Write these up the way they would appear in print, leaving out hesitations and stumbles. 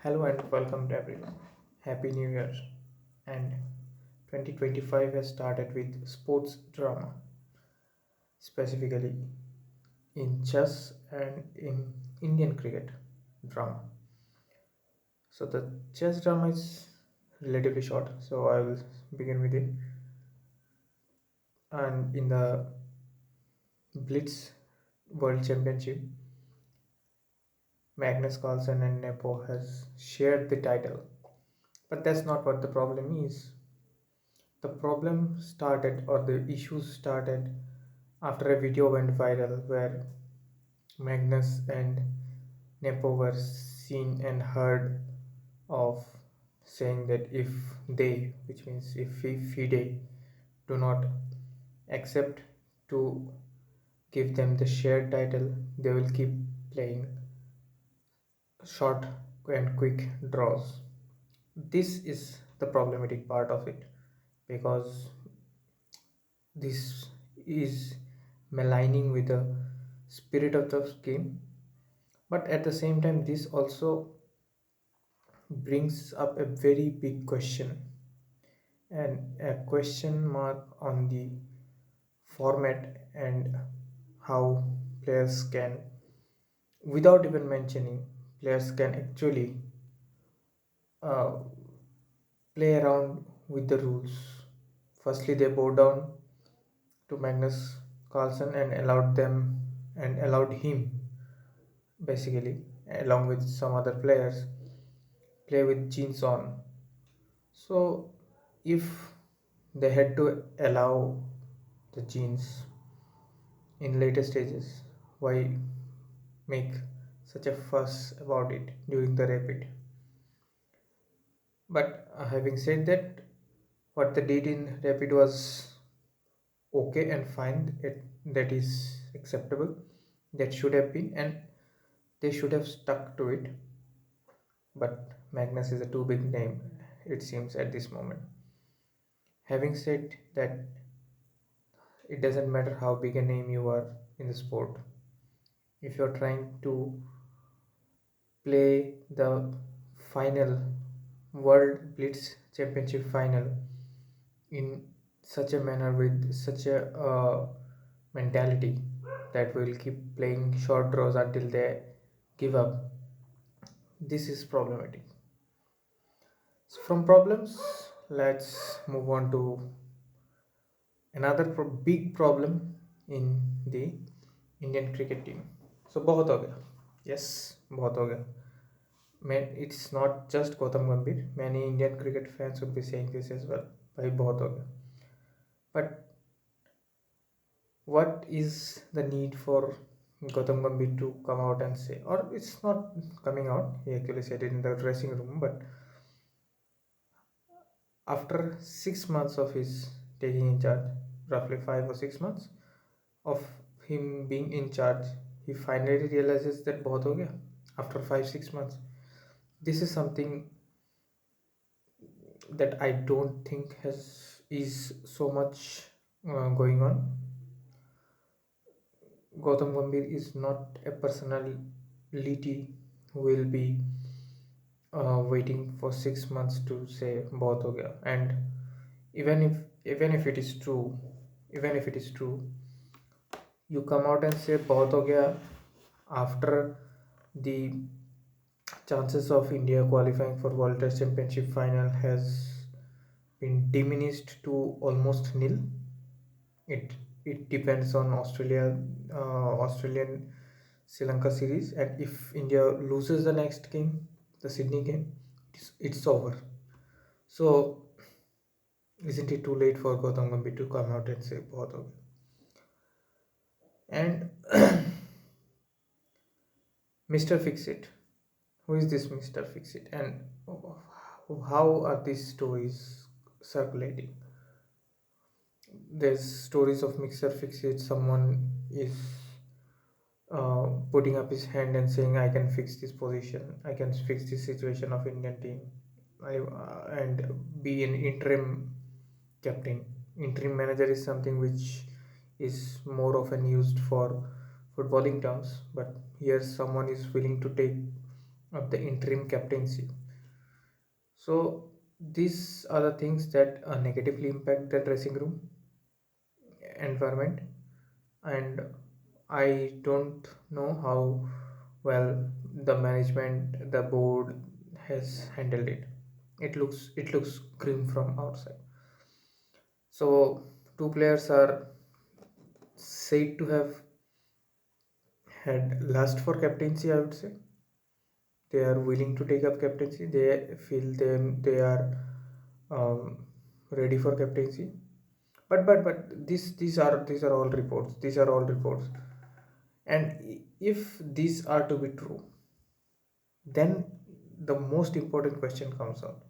Hello and welcome to everyone. Happy New Year. And 2025 has started with sports drama, specifically in chess and in Indian cricket drama. So the chess drama is relatively short, so I will begin with it. And in the Blitz World Championship, Magnus Carlsen and Nepo has shared the title. But that's not what the problem is. The problem started, or the issues started, after a video went viral where Magnus and Nepo were seen and heard of saying that if they, which means if FIDE, do not accept to give them the shared title, they will keep playing short and quick draws. This is the problematic part of it because this is maligning with the spirit of the game, but at the same time this also brings up a very big question and a question mark on the format and how players can, without even mentioning, players can actually uh, play around with the rules. Firstly, they bowed down to Magnus Carlsen and allowed him, basically, along with some other players, play with jeans on. So, if they had to allow the jeans in later stages, why make such a fuss about it during the rapid? But having said that, what they did in rapid was okay and fine. That is acceptable. That should have been, and they should have stuck to it. But Magnus is a too big name, it seems, at this moment. Having said that, it doesn't matter how big a name you are in the sport. If you're trying to play the final World Blitz Championship final in such a manner with such a mentality that will keep playing short draws until they give up, this is problematic. So from problems, let's move on to another big problem in the Indian cricket team. So बहुत हो गया. Yes, बहुत हो गया. It's not just Gautam Gambhir. Many Indian cricket fans would be saying this as well. भाई बहुत हो गया. But what is the need for Gautam Gambhir to come out and say, or it's not coming out, he actually said it in the dressing room, but after 6 months of his taking in charge, roughly 5 or 6 months of him being in charge, he finally realizes that बहुत हो गया after 5 6 months. This is something that I don't think has is so much going on. Gautam Gambhir is not a personality who will be waiting for 6 months to say बहुत हो गया. And even if it is true, even if it is true, you come out and say बहुत हो गया after the chances of India qualifying for World Test Championship final has been diminished to almost nil. It depends on Australian Sri Lanka series, and if India loses the next game, the Sydney game, it's over. So isn't it too late for Gautam Gambhir to come out and say बहुत हो गया? And Mr. Fix It, who is this Mr. Fix It, and how are these stories circulating? There's stories of Mixer Fix It. Someone is putting up his hand and saying, "I can fix this position. I can fix this situation of Indian team." And be an interim captain. Interim manager is something which is more often used for footballing terms, but here someone is willing to take of the interim captaincy. So these are the things that negatively impact the dressing room environment, and I don't know how well the management, the board has handled it. It looks grim from outside. So two players are said to have had lust for captaincy. I would say they are willing to take up captaincy. They feel they are um, ready for captaincy. But these are all reports. These are all reports. And if these are to be true, then the most important question comes out.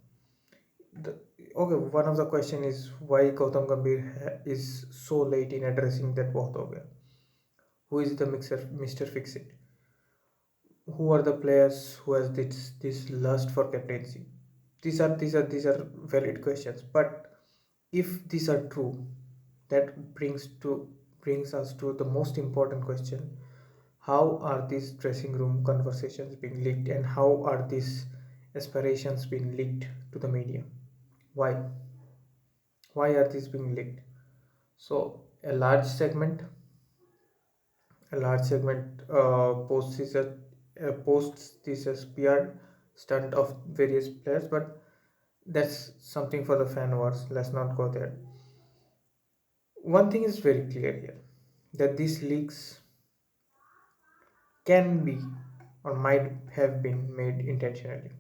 The, okay, one of the question is why Gautam Gambhir is so late in addressing that bahut ho gaya. Who is the Mr. Fix It? Who are the players who has this lust for captaincy? These are valid questions. But if these are true, that brings us to the most important question: how are these dressing room conversations being leaked, and how are these aspirations being leaked to the media? Why? Why are these being leaked? So a large segment posts this as PR stunt of various players, but that's something for the fan wars. Let's not go there. One thing is very clear here, that these leaks can be or might have been made intentionally.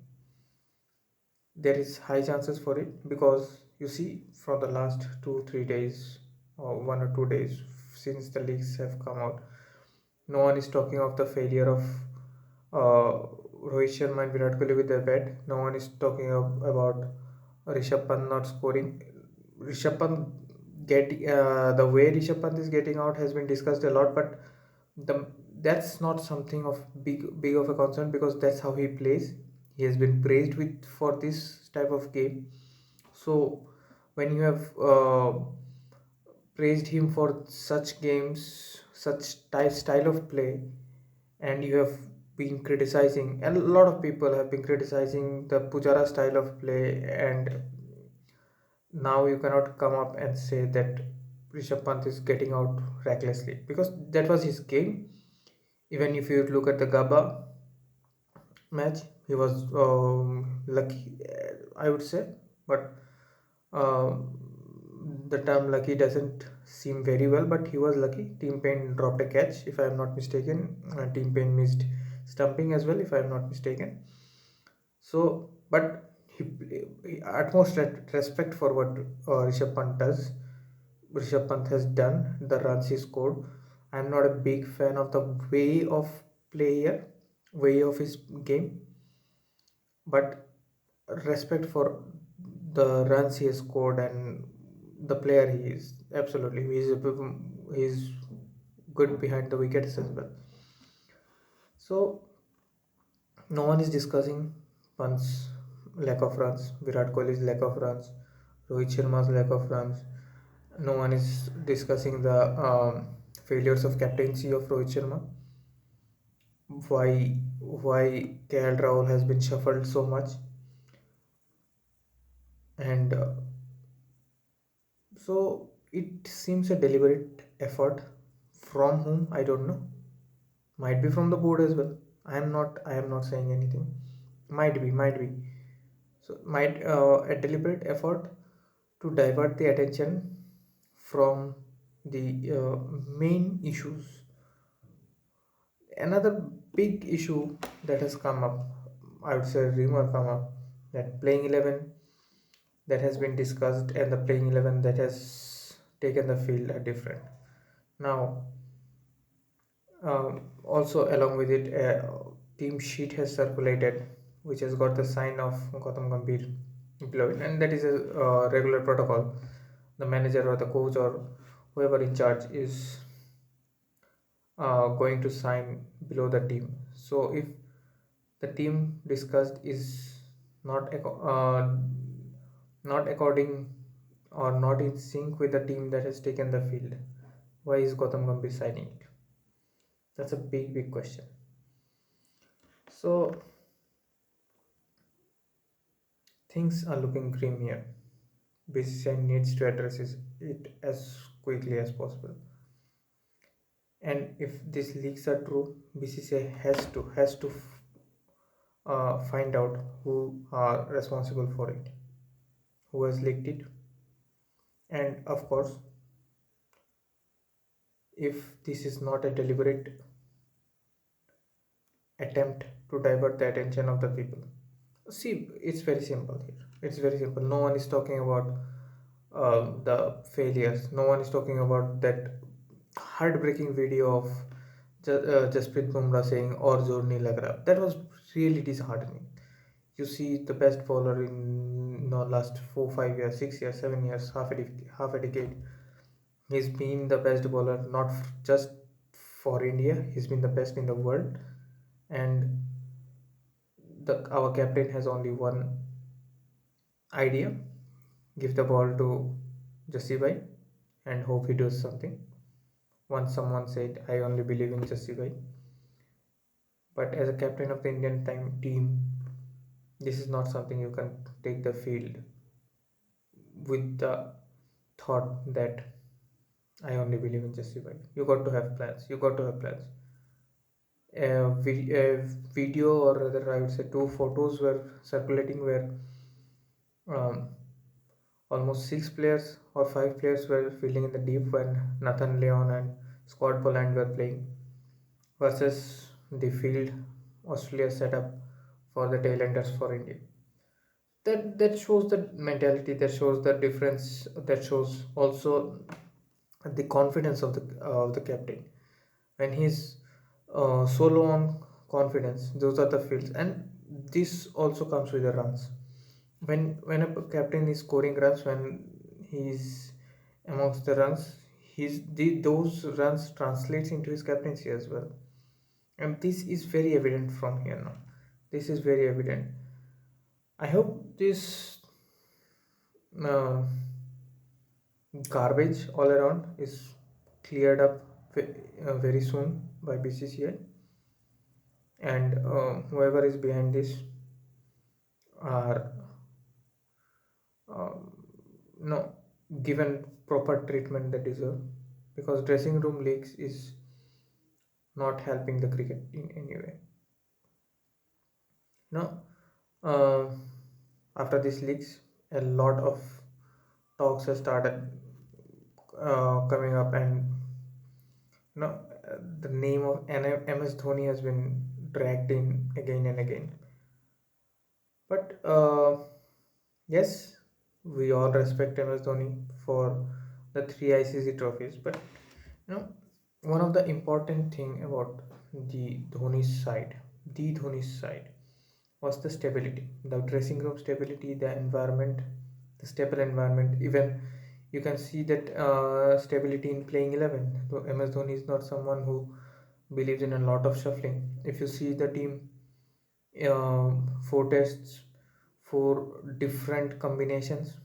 There is high chances for it, because you see, from the last 2 3 days or 1 or 2 days since the leaks have come out, no one is talking of the failure of Rohit Sharma and Virat Kohli with their bat. No one is talking about Rishabh Pant not scoring. Rishabh Pant the way Rishabh Pant is getting out has been discussed a lot, but the that's not something of big of a concern, because that's how he plays. He has been praised with for this type of game. So when you have praised him for such games, such style of play, and you have been criticizing, and a lot of people have been criticizing the Pujara style of play, and now you cannot come up and say that Rishabh Pant is getting out recklessly, because that was his game. Even if you look at the Gaba match, he was lucky, I would say, but the term lucky doesn't seem very well, but he was lucky. Team Payne dropped a catch, if I am not mistaken. Team Payne missed stumping as well, if I am not mistaken. So, but he utmost respect for what Rishabh Pant does. Rishabh Pant has done, the runs he scored. I'm not a big fan of the way of play here, way of his game, but respect for the runs he has scored and the player he is. Absolutely, he's good behind the wickets as well. So no one is discussing Pant's lack of runs, Virat Kohli's lack of runs, Rohit Sharma's lack of runs. No one is discussing the failures of captaincy of Rohit Sharma. Why KL Rahul has been shuffled so much, and so it seems a deliberate effort. From whom, I don't know. Might be from the board as well. I am not saying anything. Might be. So might a deliberate effort to divert the attention from the main issues. Another big issue that has come up, I would say rumor come up, that playing 11 that has been discussed and the playing 11 that has taken the field are different. Now, also along with it, a team sheet has circulated which has got the sign of Gautam Gambhir below it, and that is a regular protocol. The manager or the coach or whoever in charge is going to sign below the team. So if the team discussed is not not according or not in sync with the team that has taken the field, why is Gautam Gambhir signing it? That's a big question. So things are looking grim here. BCCI needs to address it as quickly as possible. And if these leaks are true, BCCI has to find out who are responsible for it, who has leaked it, and of course, if this is not a deliberate attempt to divert the attention of the people. See, it's very simple here. It's very simple. No one is talking about the failures. No one is talking about that heartbreaking video of Jasprit Bumrah saying "और जोर नहीं लग रहा." That was really disheartening. You see the best bowler in last 4, 5 years, 6 years, 7 years, half a decade. He's been the best bowler not just for India. He's been the best in the world, and our captain has only one idea: give the ball to Jasibai and hope he does something. Once someone said, "I only believe in Jasibai," but as a captain of the Indian team, this is not something you can take the field with the thought that I only believe in Jasibai. You got to have plans. You got to have plans. A video, or rather, I would say, two photos were circulating where um, almost 6 players or 5 players were fielding in the deep when Nathan Leon and Scott Boland were playing versus the field Australia set up for the tailenders for India. That shows the mentality. That shows the difference. That shows also the confidence of the captain when he's solo on confidence. Those are the fields, and this also comes with the runs. When a captain is scoring runs, when he's amongst the runs, those runs translates into his captaincy as well, and this is very evident from here now. This is very evident. I hope this uh, garbage all around is cleared up very soon by BCCI, and whoever is behind this are um, no given proper treatment they deserve, because dressing room leaks is not helping the cricket in any way. Now, uh, after these leaks, a lot of talks have started coming up, and the name of MS Dhoni has been dragged in again and again. But yes, we all respect MS Dhoni for the three ICC trophies. But you know, one of the important thing about the Dhoni's side was the stability, the dressing room stability, the environment, the stable environment. Even you can see that stability in playing 11. So MS Dhoni is not someone who believes in a lot of shuffling. If you see the team, 4 tests, 4 different combinations.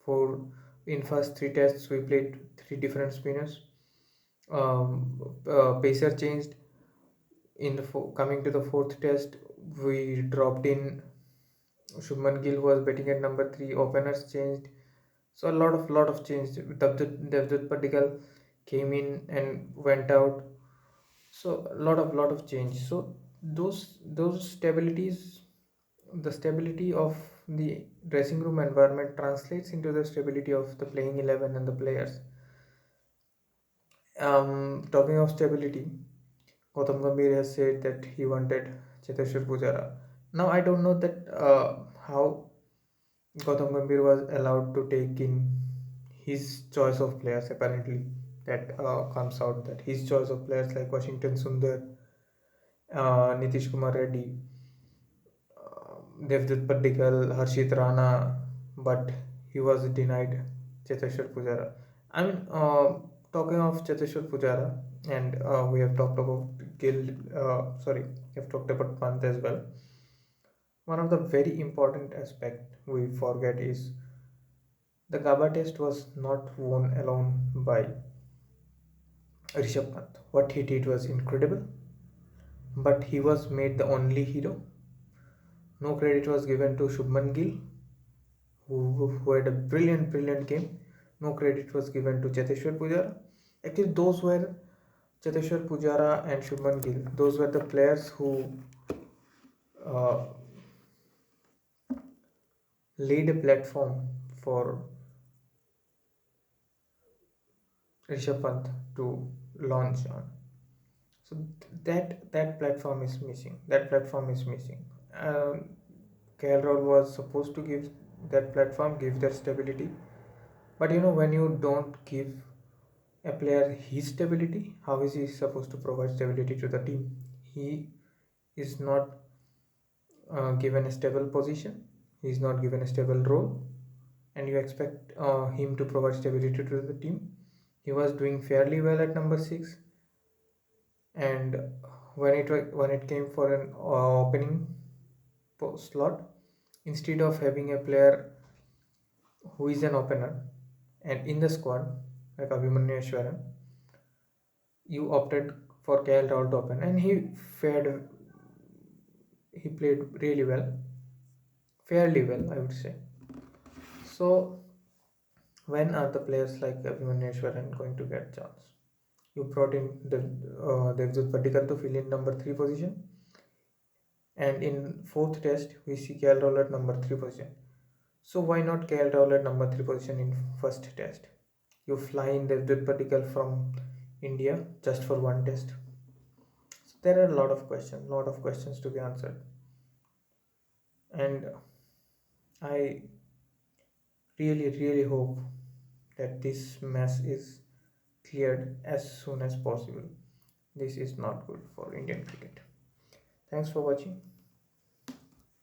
For in first 3 tests, we played 3 different spinners. Pacer changed in the coming to the fourth test. We dropped in Shubman Gill was batting at number 3. Openers changed, so a lot of change. Devdutt Padikkal came in and went out. So a lot of change. So those stabilities, the stability of the dressing room environment translates into the stability of the playing 11 and the players. Talking of stability, Gautam Gambhir has said that he wanted Cheteshwar Pujara. Now I don't know that how Gautam Gambhir was allowed to take in his choice of players. Apparently, that comes out that his choice of players like Washington Sundar, Nitish Kumar Reddy, Devdutt Padikkal, Harshit Rana, but he was denied Cheteshwar Pujara. I mean, talking of Cheteshwar Pujara, and we have talked about Gill, sorry, we have talked about Pant as well. One of the very important aspect we forget is the GABA test was not won alone by Rishabh Pant. What he did was incredible, but he was made the only hero. No credit was given to Shubman Gill. who had a brilliant game. No credit was given to Cheteshwar Pujara. Actually, those were Cheteshwar Pujara and Shubman Gill. Those were the players who uh, laid a platform for Rishabh Pant to launch on. So that platform is missing. That platform is missing. KL Rahul was supposed to give that platform, give that stability. But when you don't give a player his stability, how is he supposed to provide stability to the team? He is not given a stable position. He is not given a stable role, and you expect him to provide stability to the team. He was doing fairly well at number 6, and when it came for an opening slot, instead of having a player who is an opener and in the squad like Abhimanyu Ashwaran, you opted for KL Rahul to open, and fared he played really well, fairly well, I would say. So when are the players like Abhimanyu Ashwaran going to get chance? You brought in Devdutt Padikkal to fill in number 3 position, and in fourth test we see KL Rahul at number 3 position. So why not KL Rahul at number 3 position in first test? You fly in Devdutt Padikkal from India just for one test. So there are a lot of questions to be answered, and I really hope that this mess is cleared as soon as possible. This is not good for Indian cricket. Thanks for watching.